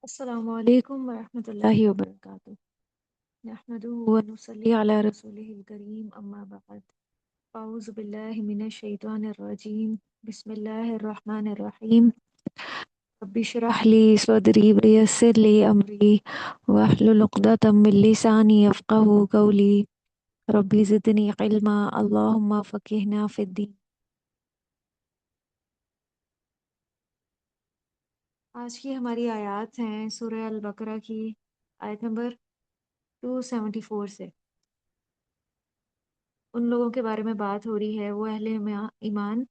السلام علیکم ورحمۃ اللہ وبرکاتہ نحمده ونصلي على رسوله الكريم اما بعد اعوذ باللہ من الشیطان الرجیم بسم اللہ الرحمن الرحیم رب اشرح لي صدری ويسر لي امری واحلل عقدۃ من لسانی یفقهوا قولی رب زدنی علما اللهم فقهنا في الدین۔ آج کی ہماری آیات ہیں سورہ البقرہ کی آیت نمبر 274 سے۔ ان لوگوں کے بارے میں بات ہو رہی ہے، وہ اہل ایمان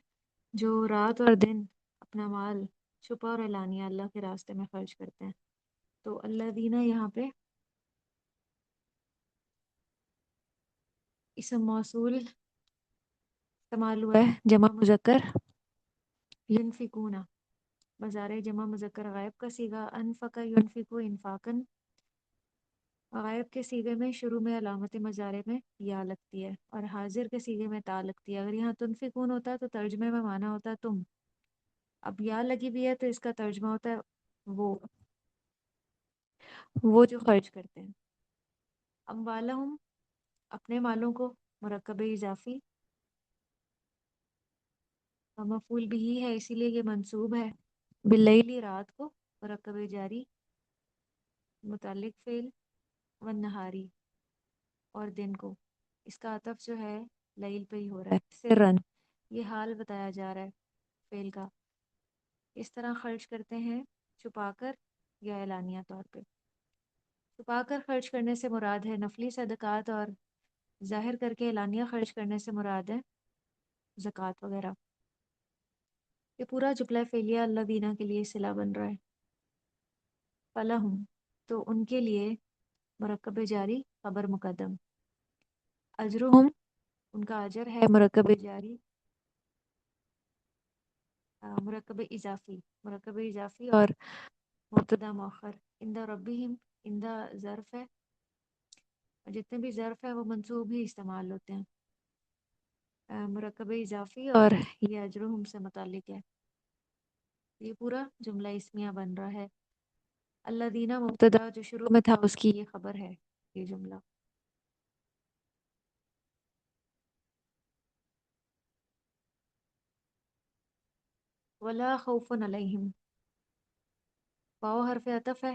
جو رات اور دن اپنا مال چھپا اور اعلانیہ اللہ کے راستے میں خرچ کرتے ہیں۔ تو اللہ دینا یہاں پہ اسم موصول استعمال ہوا ہے، جمع مذکر ینفقون، مضارع جمع مذکر غائب کا صیغہ انفق ینفق انفاقن، غائب کے صیغے میں شروع میں علامت مضارع میں یا لگتی ہے اور حاضر کے صیغے میں تا لگتی ہے۔ اگر یہاں تنفقون ہوتا تو ترجمے میں معنی ہوتا تم، اب یا لگی بھی ہے تو اس کا ترجمہ ہوتا ہے وہ جو خرچ کرتے ہیں۔ اموالہم، اپنے مالوں کو، مرکب اضافی مفعول بھی ہے اسی لیے یہ منصوب ہے، باللیل، رات کو، مرکب جاری متعلق فعل، والنہاری، اور دن کو، اس کا عطف جو ہے لیل پہ ہی ہو رہا ہے، سرن، یہ حال بتایا جا رہا ہے فعل کا۔ اس طرح خرچ کرتے ہیں چھپا کر یا اعلانیہ طور پہ۔ چھپا کر خرچ کرنے سے مراد ہے نفلی صدقات، اور ظاہر کر کے اعلانیہ خرچ کرنے سے مراد ہے زکوٰۃ وغیرہ۔ یہ پورا جملہ فعلیہ اللہ دینا کے لیے صلہ بن رہا ہے۔ فلہم، تو ان کے لیے، مرکب جاری خبر مقدم، اجرہم، ان کا اجر ہے، مرکب جاری مرکب اضافی اور مبتدا مؤخر، عند ربہم، عند ظرف ہے، اور جتنے بھی ظرف ہے وہ منصوب ہی استعمال ہوتے ہیں، مرکب اضافی، اور یہ اجرہم سے متعلق ہے۔ یہ پورا جملہ اسمیہ بن رہا ہے۔ اللہ دینا مبتدا جو شروع میں تھا اس کی یہ خبر ہے یہ جملہ۔ ولا خوف علیہم، واو حرف عطف ہے،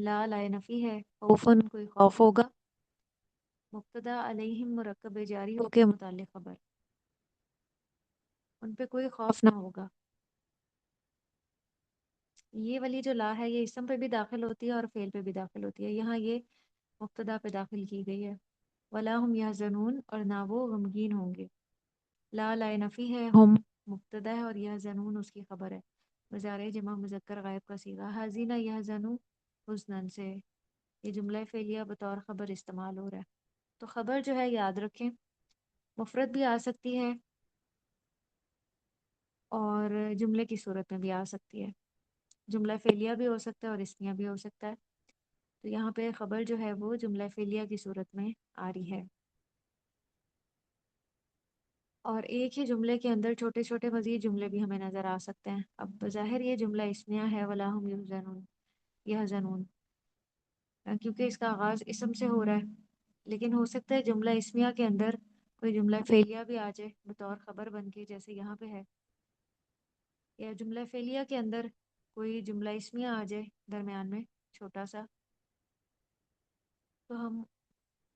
لا لا نفی ہے، خوفن کوئی خوف ہوگا، مبتدا علیہم مرکب جاری ہو کے متعلق خبر، ان پہ کوئی خوف نہ ہوگا۔ یہ والی جو لا ہے یہ اسم پہ بھی داخل ہوتی ہے اور فعل پہ بھی داخل ہوتی ہے، یہاں یہ مبتدا پہ داخل کی گئی ہے۔ ولا ہم یحزنون، اور نہ وہ غمگین ہوں گے۔ لا لا نفی ہے، ہم مبتدا ہے اور یحزنون اس کی خبر ہے، مضارع جمع مذکر غائب کا صیغہ، حزینہ یحزنو حزنن سے یہ جملہ فعلیہ بطور خبر استعمال ہو رہا ہے۔ تو خبر جو ہے یاد رکھیں مفرد بھی آ سکتی ہے اور جملے کی صورت میں بھی آ سکتی ہے، جملہ فعلیہ بھی ہو سکتا ہے اور اسمیہ بھی ہو سکتا ہے۔ تو یہاں پہ خبر جو ہے وہ جملہ فعلیہ کی صورت میں آ رہی ہے، اور ایک ہی جملے کے اندر چھوٹے چھوٹے مزید جملے بھی ہمیں نظر آ سکتے ہیں۔ اب بظاہر یہ جملہ اسمیہ ہے، ولا ہم یحزنون، کیونکہ اس کا آغاز اسم سے ہو رہا ہے، لیکن ہو سکتا ہے جملہ اسمیہ کے اندر کوئی جملہ فعلیہ بھی آ جائے بطور خبر بن کے، جیسے یہاں پہ ہے، یا جملہ فعلیہ کے اندر کوئی جملہ اسمیہ آ جائے درمیان میں چھوٹا سا، تو ہم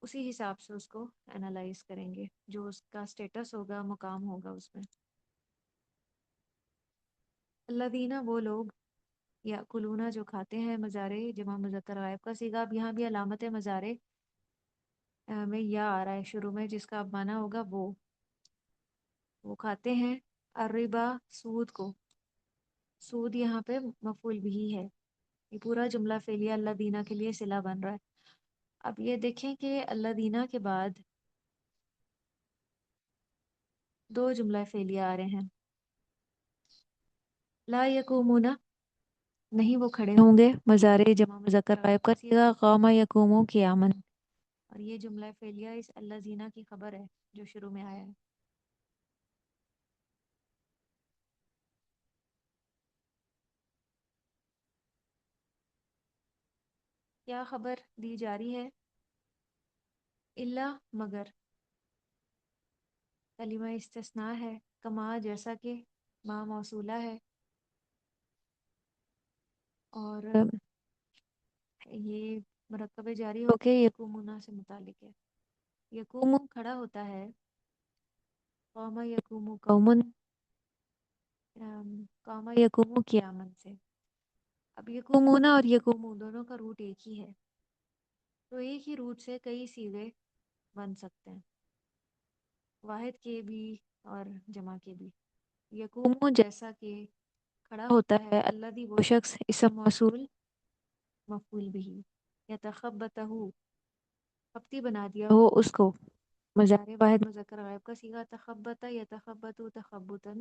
اسی حساب سے اس کو انالائز کریں گے، جو اس کا سٹیٹس ہوگا، مقام ہوگا اس میں۔ الذین، وہ لوگ، یا کلونا، جو کھاتے ہیں، مضارع جمع مذکر غائب کا صیغہ، اب یہاں بھی علامت مضارع میں یا آ رہا ہے شروع میں، جس کا اب معنی ہوگا وہ کھاتے ہیں الربا، سود کو، سود یہاں پہ مفعول بھی ہے۔ یہ پورا جملہ فعلیہ اللہ دینا کے لیے صلہ بن رہا ہے۔ اب یہ دیکھیں کہ اللہ دینا کے بعد دو جملہ فعلیہ آ رہے ہیں، لا یقومون، نہیں وہ کھڑے ہوں گے، مضارع جمع مذکر غائب کا صیغہ قام یقوم قیاما، اور یہ جملہ فعلیہ اس اللہ زینہ کی خبر ہے جو شروع میں آیا ہے۔ کیا خبر دی جا رہی ہے؟ الا مگر، کلمہ استثناء ہے. کما جیسا کہ، ما موصولہ ہے. اور یہ مرکب جاری ہو کے یقومنا سے متعلق ہے. یقوم کھڑا ہوتا ہے. قوم یقوم قومن، قوم یقوم قیامن سے. اب یقومونا اور یقومون دونوں کا روٹ ایک ہی ہے، تو ایک ہی روٹ سے کئی صیغے بن سکتے ہیں، واحد کے بھی اور جمع کے بھی. یقوم جیسا کہ کھڑا ہوتا ہے، الذی وہ شخص، اسم موصول مفعول بھی. یتخبطہ، خبتی بنا دیا ہو اس کو. مضارع واحد مذکر غائب کا صیغہ تخبط یتخبط تخبطا.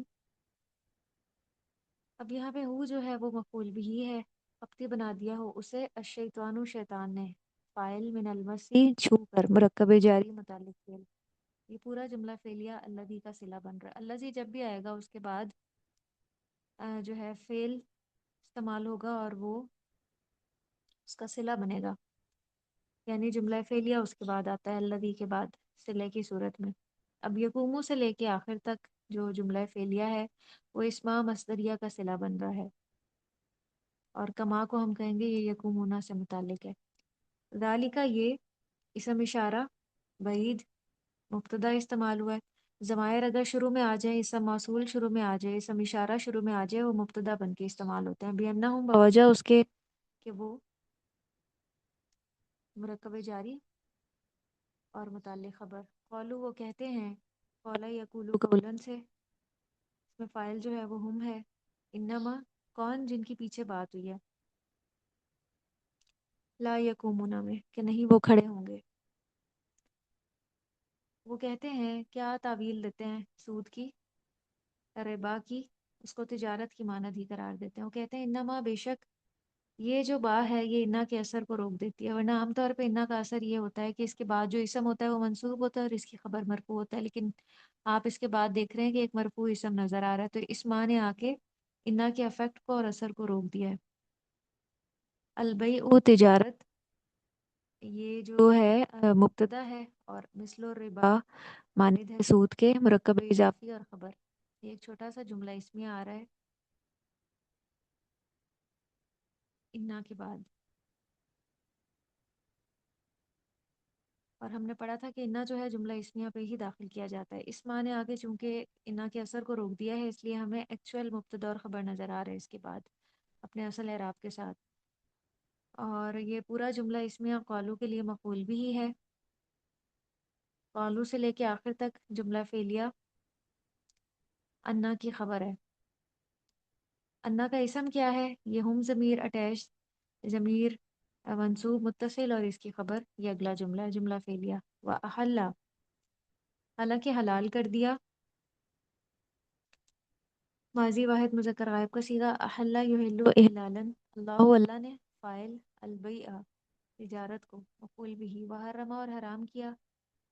اب یہاں پہ ہو جو ہے وہ مفعول بھی ہے، خبتی بنا دیا ہو اسے. الشیطان شیطان نے. فاعل من المسی چھو کر، مرکب جاری متعلق فعل. یہ پورا جملہ فعلیہ الذی کا صلہ بن رہا ہے. الذی جب بھی آئے گا اس کے بعد جو ہے فعل استعمال ہوگا اور وہ اس کا صلہ بنے گا. یعنی جملہ فعلیہ اس کے بعد آتا ہے الذی کے بعد صلے کی صورت میں. اب یقومو سے لے کے آخر تک جو جملہ فعلیہ ہے وہ اسما مصدریہ کا صلہ بن رہا ہے. اور کما کو ہم کہیں گے یہ یقومونا سے متعلق ہے. ذالکہ یہ اسم اشارہ بعید مبتدا استعمال ہوا ہے. ضمائر اگر شروع میں آ جائیں، اسم موصول شروع میں آ جائے، اسم اشارہ شروع میں آ جائے، وہ مبتدا بن کے استعمال ہوتے ہیں. بِأَنَّهُمْ بوجہ اس کے کہ وہ مرکب جاری اور متعلق خبر. قولو وہ کہتے ہیں، قولا یقولو قولن سے. اس میں فاعل جو ہے وہ ہم ہے. انما کون جن کی پیچھے بات ہوئی ہے، لا یقومون میں کہ نہیں وہ کھڑے ہوں گے. وہ کہتے ہیں، کیا تعویل دیتے ہیں سود کی، ربا کی. اس کو تجارت کی مانند ہی قرار دیتے ہیں. وہ کہتے ہیں انما بے شک یہ جو با ہے یہ انا کے اثر کو روک دیتی ہے، ورنہ عام طور پہ انا کا اثر یہ ہوتا ہے کہ اس کے بعد جو اسم ہوتا ہے وہ منصوب ہوتا ہے اور اس کی خبر مرفوع ہوتا ہے. لیکن آپ اس کے بعد دیکھ رہے ہیں کہ ایک مرفوع اسم نظر آ رہا ہے، تو اس ماں نے آ کے انا کے افیکٹ کو اور اثر کو روک دیا ہے. البیع تجارت، یہ جو ہے مبتدا ہے، اور مثل الربا مانند ہے سود کے، مرکب اضافی اور خبر. ایک چھوٹا سا جملہ اس میں آ رہا ہے انا کے بعد. اور ہم نے پڑھا تھا کہ انا جو ہے جملہ اسمیہ پہ ہی داخل کیا جاتا ہے. اس معنی آگے چونکہ انا کے اثر کو روک دیا ہے، اس لیے ہمیں ایکچوئل مبتدا اور خبر نظر آ رہے ہیں اس کے بعد اپنے اصل اعراب کے ساتھ. اور یہ پورا جملہ اسمیہ قالو کے لیے مفعول بھی ہی ہے. قالو سے لے کے آخر تک جملہ فعلیہ انا کی خبر ہے. انا کا اسم کیا ہے؟ یہ ہم ضمیر اٹیچ ضمیر منصوب متصل، اور اس کی خبر یہ اگلا جملہ ہے، جملہ فعلیہ. وَأَحَلَّ حالانکہ حلال کر دیا، ماضی واحد مذکر غائب کا صیغہ. احل یحل احلالا، اللہ اللہ نے. فاعل البیع تجارت کو، مفعول بھی. وحرم اور حرام کیا،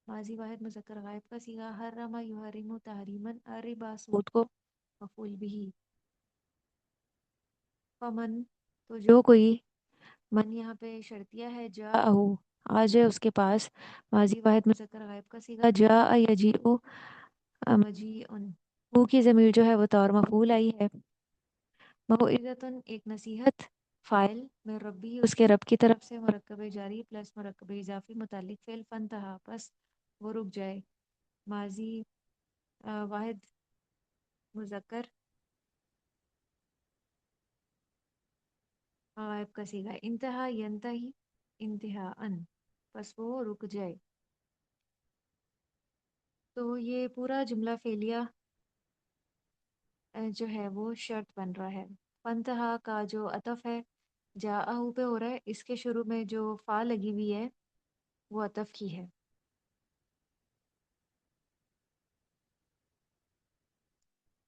ماضی واحد مذکر غائب کا صیغہ. حرم یحرم تحریما، الربا سود کو، مفعول بھی. فمن تو جو کوئی، من یہاں پہ شرطیہ ہے، جاءہو آ جائے اس کے پاس، ماضی واحد مذکر غائب کا صیغہ. جاء یجیء مجیء، وہ کی ضمیر جو ہے وہ طور مفعول آئی ہے. موعظۃ ایک نصیحت، فاعل میں ربی اس کے رب کی طرف سے، مرکب جاری پلس مرکب اضافی متعلق فعل. فانتہا پس وہ رک جائے، ماضی واحد مذکر غائب کا صیغہ. انتہا ینتہی انتہا ان، پس وہ رک جائے. تو یہ پورا جملہ فعلیہ جو ہے وہ شرط بن رہا ہے. فانتہا کا جو عطف ہے جاءہو پہ ہو رہا ہے، اس کے شروع میں جو فا لگی ہوئی ہے وہ عطف کی ہے.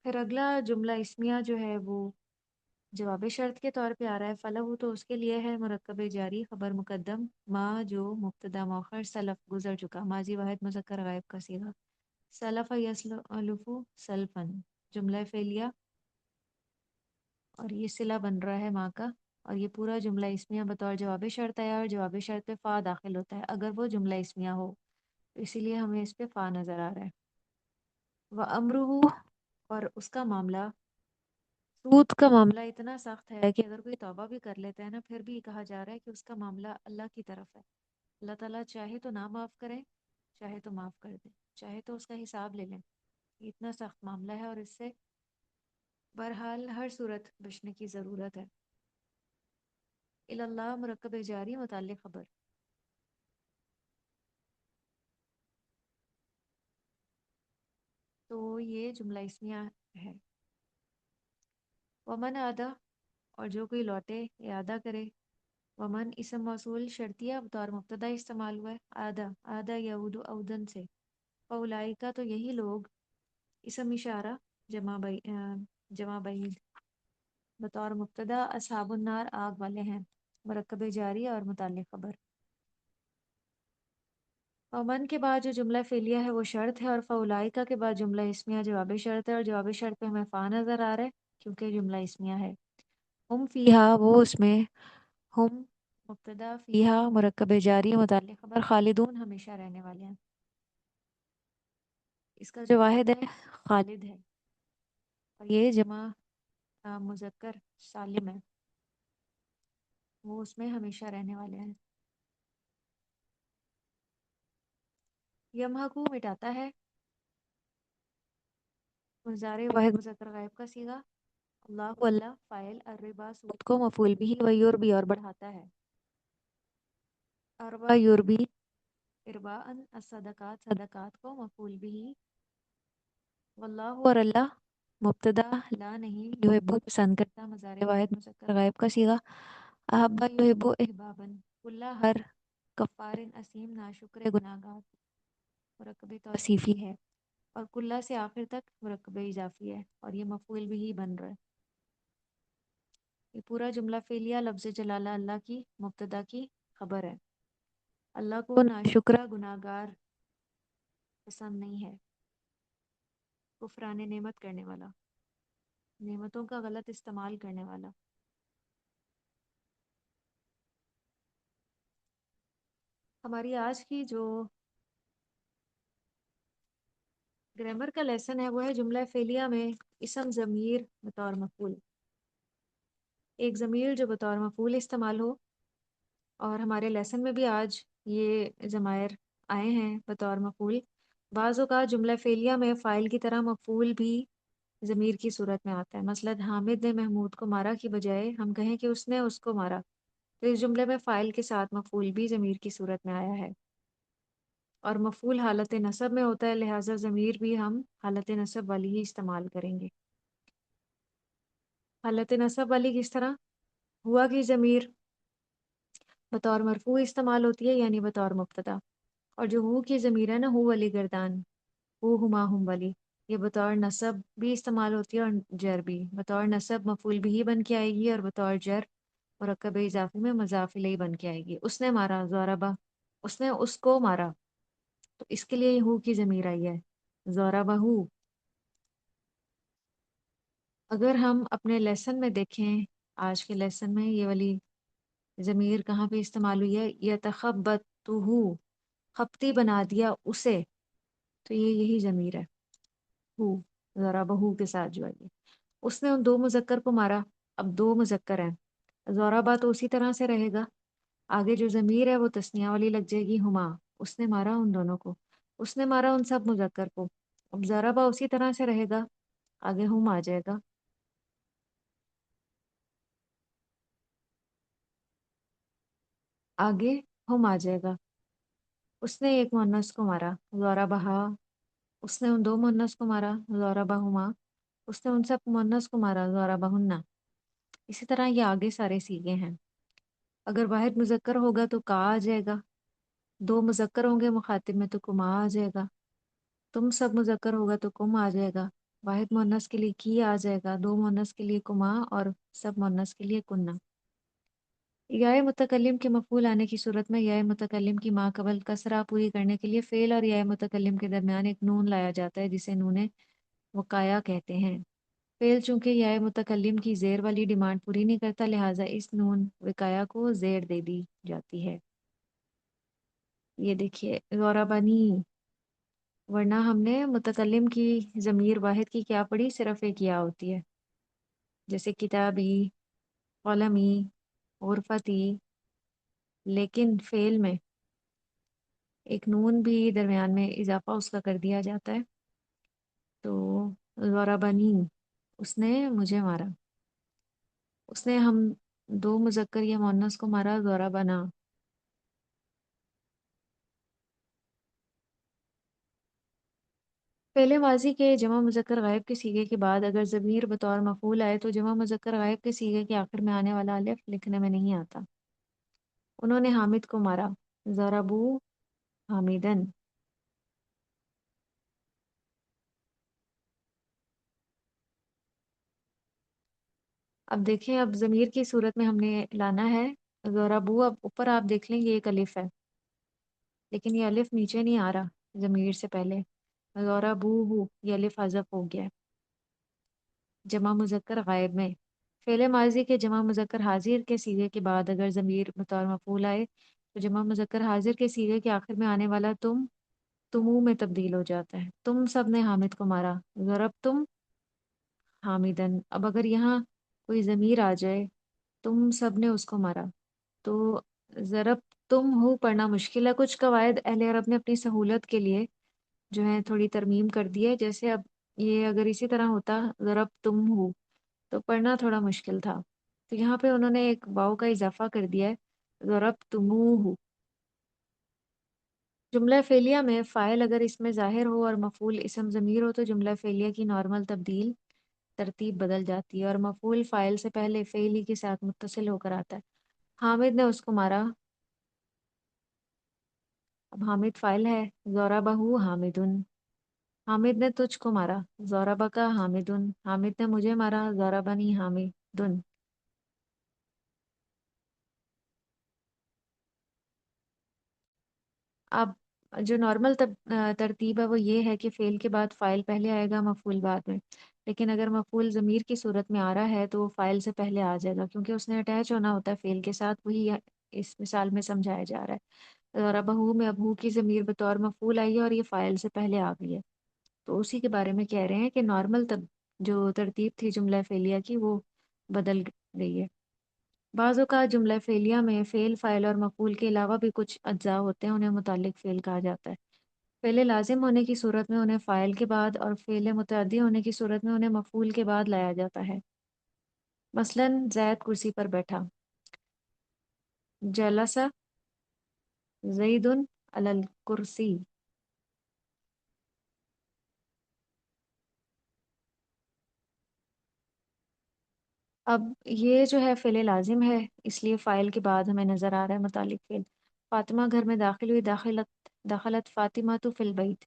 پھر اگلا جملہ اسمیہ جو ہے وہ جواب شرط کے طور پہ آ رہا ہے. فلح تو اس کے لیے ہے، مرکب جاری خبر مقدم، ما جو مبتدا مؤخر، سلف گزر چکا، ماضی واحد مذکر غائب کا صیغہ. سلف یسلف سلفن، جملہ فعلیہ اور یہ صلہ بن رہا ہے ماں کا. اور یہ پورا جملہ اسمیہ بطور جواب شرط آیا اور جواب شرط پہ فا داخل ہوتا ہے اگر وہ جملہ اسمیہ ہو، تو اسی لیے ہمیں اس پہ فا نظر آ رہا ہے۔ وَأَمْرُهُ، اور اس کا معاملہ، سود کا معاملہ اتنا سخت ہے کہ اگر کوئی توبہ بھی کر لیتا ہے نا، پھر بھی کہا جا رہا ہے کہ اس کا معاملہ اللہ کی طرف ہے۔ اللہ تعالیٰ چاہے تو نہ معاف کریں، چاہے تو معاف کر دیں، چاہے تو اس کا حساب لے لیں۔ اتنا سخت معاملہ ہے اور اس سے بہرحال ہر صورت بچنے کی ضرورت ہے۔ اللہ مرکب جاری متعلق خبر۔ تو یہ جملہ اسمیہ ہے۔ ومن آدھا، اور جو کوئی لوٹے، اعادہ کرے۔ ومن اسم موصول شرطیہ بطور مبتدا استعمال ہوا ہے، آدھا آدھا یعود اودن سے۔ فاولائکا، تو یہی لوگ، اسم اشارہ جمع بعید بطور مبتدا اصحاب النار آگ والے ہیں، مرکب جاری اور متعلق خبر۔ ومن کے بعد جو جملہ فعلیہ ہے وہ شرط ہے، اور فاولائکا کے بعد جملہ اسمیہ جواب شرط ہے، اور جواب شرط پہ ہمیں فا نظر آ رہا ہے کیونکہ جملہ اسمیہ ہے۔ ہم فیہا، وہ اس میں، ہم مبتدا، فیہا مرکب جاری متعلق خبر، خالدون ہمیشہ رہنے والے ہیں۔ اس کا جو واحد ہے خالد ہے، اور یہ جمع مذکر سالم ہے، وہ اس میں ہمیشہ رہنے والے ہیں۔ یمحقو مٹاتا ہے، مضارع واحد مذکر غائب کا صیغہ، اللہ کو اللہ، فاعل الربا سود کو، مفعول بھی ویربی اور بڑھاتا ہے، اربا یوربی ارباءً الصدقات صدقات کو، مفعول بھی، واللہ اور اللہ مبتدا لا نہیں، یحب پسند کرتا، مضارع واحد مذکر غائب کا صیغہ، احبا یحب احبابًا، کلا ہر، کفار اسیم ناشکر گناہ گار، مرکب توصیفی ہے، اور کلا سے آخر تک مرکب اضافی ہے، اور یہ مفعول بھی بن رہا ہے۔ یہ پورا جملہ فعلیہ لفظ جلالہ اللہ کی مبتدا کی خبر ہے۔ اللہ کو ناشکرہ گناہ گار پسند نہیں ہے، کفران نعمت کرنے والا، نعمتوں کا غلط استعمال کرنے والا۔ ہماری آج کی جو گرامر کا لیسن ہے وہ ہے جملہ فعلیہ میں اسم ضمیر بطور مفعول، ایک ضمیر جو بطور مفعول استعمال ہو، اور ہمارے لیسن میں بھی آج یہ ضمائر آئے ہیں بطور مفعول۔ بعض اوقات جملہ فعلیہ میں فاعل کی طرح مفعول بھی ضمیر کی صورت میں آتا ہے، مثلا حامد نے محمود کو مارا کی بجائے ہم کہیں کہ اس نے اس کو مارا، تو اس جملے میں فاعل کے ساتھ مفعول بھی ضمیر کی صورت میں آیا ہے، اور مفعول حالت نصب میں ہوتا ہے، لہٰذا ضمیر بھی ہم حالت نصب والی ہی استعمال کریں گے۔ حالت نصب والی کس طرح؟ ہوا کی ضمیر بطور مرفوع استعمال ہوتی ہے، یعنی بطور مبتدا، اور جو ہو کی ضمیر ہے نا، ہو والی گردان، ہو ہما ہم والی، یہ بطور نصب بھی استعمال ہوتی ہے اور جر بھی۔ بطور نصب مفعول بھی بن کے آئے گی، اور بطور جر مرکب اضافی میں مضاف الیہ بن کے آئے گی۔ اس نے مارا، ضربہ، اس نے اس کو مارا، تو اس کے لیے ہو کی ضمیر آئی ہے، ضربہ۔ اگر ہم اپنے لیسن میں دیکھیں، آج کے لیسن میں یہ والی ضمیر کہاں پہ استعمال ہوئی ہے، یتخبطہ، خپتی بنا دیا اسے، تو یہ یہی ضمیر ہے، ہو، ضربہ کے ساتھ جو ہے۔ اس نے ان دو مذکر کو مارا، اب دو مذکر ہیں، ضربہ تو اسی طرح سے رہے گا، آگے جو ضمیر ہے وہ تثنیہ والی لگ جائے گی، ہما، اس نے مارا ان دونوں کو، اس نے مارا ان سب مذکر کو، اب ضربہ اسی طرح سے رہے گا، آگے ہم آ جائے گا، آگے ہم آ جائے گا۔ اس نے ایک مونس کو مارا، ضربہ، اس نے ان دو مونس کو مارا، ضربہما، اس نے ان سب مونس کو مارا، ضربہن۔ اسی طرح یہ آگے سارے سیغے ہیں۔ اگر واحد مذکر ہوگا تو کا آ جائے گا، دو مذکر ہوں گے مخاطب میں تو کما آ جائے گا، تم سب مذکر ہوگا تو کم آ جائے گا، واحد مونس کے لیے کی آ جائے گا، دو مونس کے لیے کما، اور سب مونس کے لیے کننا۔ یائے متکلم کے مفعول آنے کی صورت میں یائے متکلم کی ما قبل کسرہ پوری کرنے کے لیے فعل اور یائے متکلم کے درمیان ایک نون لایا جاتا ہے، جسے نون وقایا کہتے ہیں۔ فعل چونکہ یا متکلم کی زیر والی ڈیمانڈ پوری نہیں کرتا، لہٰذا اس نون وقایا کو زیر دے دی جاتی ہے۔ یہ دیکھیے غوربانی، ورنہ ہم نے متکلم کی ضمیر واحد کی کیا پڑھی، صرف ایک یا ہوتی ہے، جیسے کتابی، قلمی، غرفتی، لیکن فعل میں ایک نون بھی درمیان میں اضافہ اس کا کر دیا جاتا ہے۔ تو ضربنی، اس نے مجھے مارا، اس نے ہم دو مذکر یا مؤنث کو مارا، ضربنا۔ فعل ماضی کے جمع مذکر غائب کے صیغے کے بعد اگر ضمیر بطور مفعول آئے تو جمع مذکر غائب کے صیغے کے آخر میں آنے والا الف لکھنے میں نہیں آتا۔ انہوں نے حامد کو مارا، ضربو حامدن۔ اب دیکھیں، اب ضمیر کی صورت میں ہم نے لانا ہے ضربو، اب اوپر آپ دیکھ لیں یہ ایک الف ہے، لیکن یہ الف نیچے نہیں آ رہا ضمیر سے پہلے، ضربوہ یہ الف حذف ہو گیا ہے جمع مذکر غائب میں۔ فعل ماضی کے جمع مذکر حاضر کے صیغے کے بعد اگر ضمیر بطور مفعول آئے تو جمع مذکر حاضر کے صیغے کے آخر میں آنے والا تم تمو میں تبدیل ہو جاتا ہے۔ تم سب نے حامد کو مارا، ضرب تم حامدن۔ اب اگر یہاں کوئی ضمیر آ جائے، تم سب نے اس کو مارا، تو ضرب تم ہو پڑھنا مشکل ہے۔ کچھ قواعد اہل عرب نے اپنی سہولت کے لیے جو ہے تھوڑی ترمیم کر دی ہے، جیسے اب یہ اگر اسی طرح ہوتا ضرب تم ہو تو پڑھنا تھوڑا مشکل تھا، تو یہاں پہ انہوں نے ایک واو کا اضافہ کر دیا ہے، ضرب تموہ۔ جملہ فعلیہ میں فاعل اگر اس میں ظاہر ہو اور مفعول اسم ضمیر ہو تو جملہ فعلیہ کی نارمل تبدیل ترتیب بدل جاتی ہے اور مفعول فاعل سے پہلے فعلی کے ساتھ متصل ہو کر آتا ہے۔ حامد نے اس کو مارا، اب حامد فاعل ہے، ضربہ حامدن۔ حامد نے تجھ کو مارا، ضربک حامدن۔ حامد نے مجھے مارا، ضربنی حامدن۔ اب جو نارمل ترتیب ہے وہ یہ ہے کہ فعل کے بعد فاعل پہلے آئے گا، مفعول بعد میں، لیکن اگر مفعول ضمیر کی صورت میں آ رہا ہے تو وہ فاعل سے پہلے آ جائے گا کیونکہ اس نے اٹیچ ہونا ہوتا ہے فعل کے ساتھ، وہی اس مثال میں سمجھایا جا رہا ہے۔ اور ابہو میں ابہو کی ضمیر بطور مفعول آئی ہے اور یہ فاعل سے پہلے آ گئی ہے، تو اسی کے بارے میں کہہ رہے ہیں کہ نارمل جو ترتیب تھی جملہ فعلیہ کی وہ بدل گئی ہے۔ بعض اوقات جملہ فعلیہ میں فعل، فاعل اور مفعول کے علاوہ بھی کچھ اجزاء ہوتے ہیں، انہیں متعلق فعل کہا جاتا ہے۔ فعل لازم ہونے کی صورت میں انہیں فاعل کے بعد اور فعل متعدی ہونے کی صورت میں انہیں مفعول کے بعد لایا جاتا ہے۔ مثلا زید کرسی پر بیٹھا، جلس زید علی الکرسی۔ اب یہ جو ہے فعل لازم ہے، اس لیے فاعل کے بعد ہمیں نظر آ رہا ہے متعلق فعل۔ فاطمہ گھر میں داخل ہوئی، دخلت فاطمہ تو فی البیت،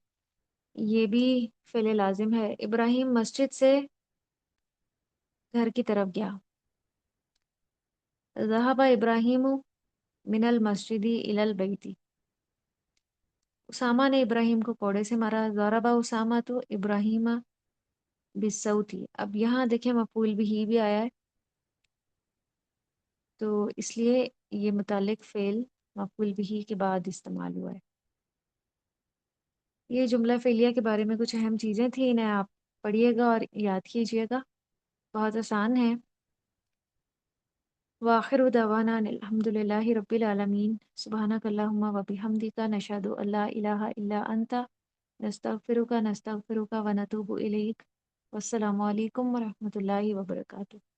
یہ بھی فعل لازم ہے۔ ابراہیم مسجد سے گھر کی طرف گیا، ذهب ابراہیم من المسجد الی البیت۔ اسامہ نے ابراہیم کو کوڑے سے مارا، ضرب اسامہ تو ابراہیم بالصوت۔ اب یہاں دیکھیں مفعول بھی آیا ہے، تو اس لیے یہ متعلق فعل مفعول بھی کے بعد استعمال ہوا ہے۔ یہ جملہ فعلیہ کے بارے میں کچھ اہم چیزیں تھیں، انہیں آپ پڑھیے گا اور یاد کیجیے گا، بہت آسان ہے۔ وآخر دعوانا ان الحمد للہ رب العالمین، سبحانک اللہم و بحمدک، نشہد ان لا الہ الا انت، نستغفرک ونتوب الیک، والسلام علیکم ورحمۃ اللہ وبرکاتہ۔